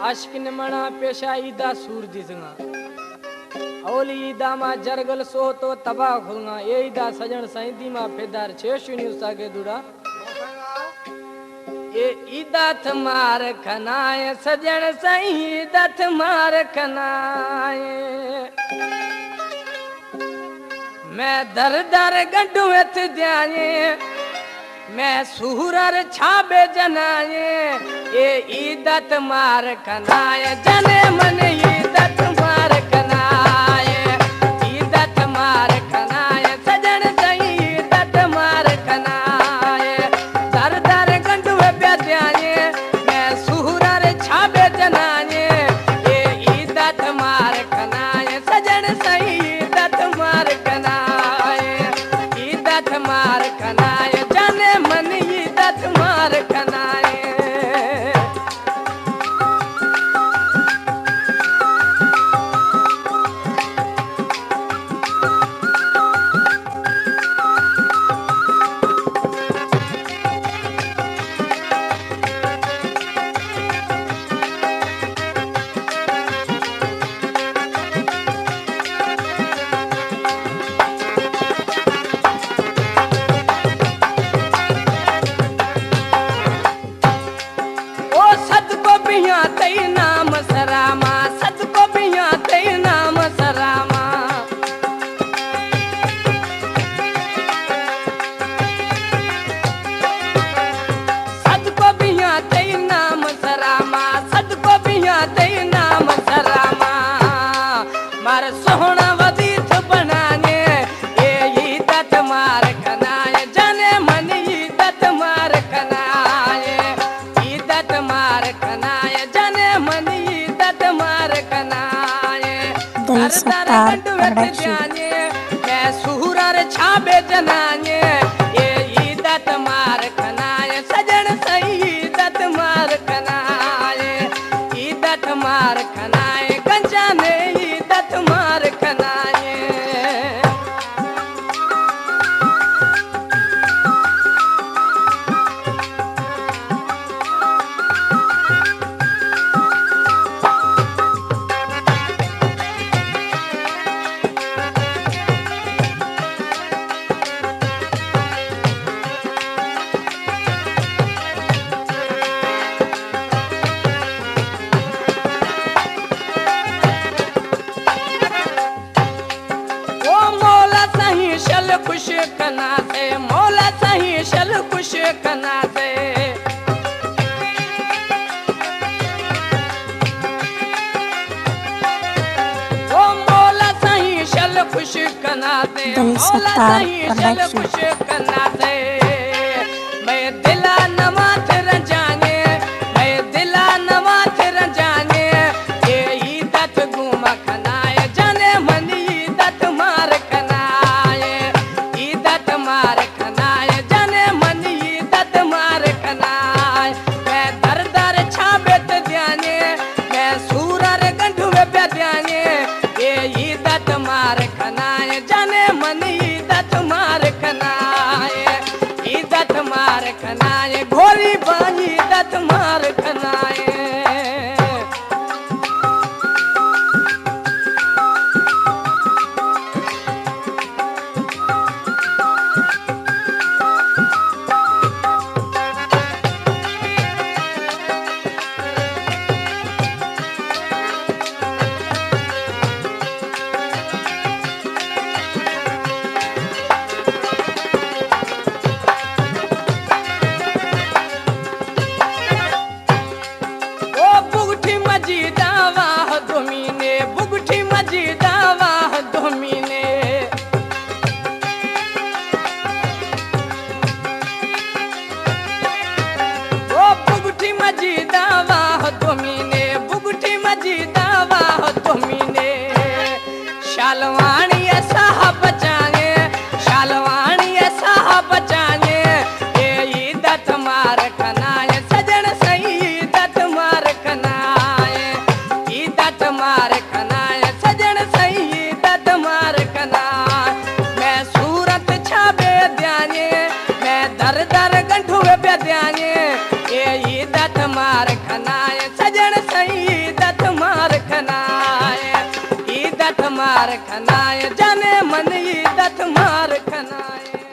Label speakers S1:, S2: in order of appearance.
S1: आशिक ने मना पेशा ईदा सूर दिसगा ओली ईदा मा जरगल सो तो तबा खुलगा ए ईदा सजन सैदी मा फेदार छेशुनी उसागे दुड़ा ए ईदा थमार खनाए सजन सही ईदा थमार खनाए मैं दर दर गंडू एथ जाए मैं सूरर छाबे जनाए ए ईदत मार खनाए जने मन ईदत मार खनाए ईदत मार खनाए सजन सही ईदत मार खनाए दर दर गंडू प्याए मैं सूरर छाबे जनाए ए ईदत मार खनाए सजन सही ईदत मार खनाए ईदत मार खनाए मन ईदत मार खनाए तई नाम सरामा सत को बिया तई नाम सरामा सत को बिया तई नाम सरामा सत को बिया तई नाम सरामा मार सोहना वदीत बनाने ए ईदत मार खनाए जाने मन ईदत मार खनाए ईदत मार खनाए मन ईदत मार खनाए दर दर गंडू जाने मैं सूरर छाबे जनाए ए ईदत मार खनाए सजन सही ईदत मार खनाए ईदत मार खनाए गंजाने ईदत मार खनाए शल खुश कना से मौला सही शल खुश कना से ओ मौला सही शल खुश कना से मौला सही शल खुश कना से मैं दिला नमाथ रजाने मैं दिला नमाथ रजाने ये ईदत गुमा खनाए जाने मन ईदत मार मार खनाए जाने मन ईदत मार खनाए मैं दर दर छाबेत जाने मैं सूरर गंढू पे जाने ये ईदत मार खनाए जाने मन ईदत मार खनाए ईदत मार खनाए घोरी बाई ईदत मार खनाए शालवानी ऐसा बचाने शालवानी ऐसा बचाने ये ईदत मार खनाए सजन सही ईदत मार खनाए ईदत मार मार खनाए जाने मन ई दत मार खनाए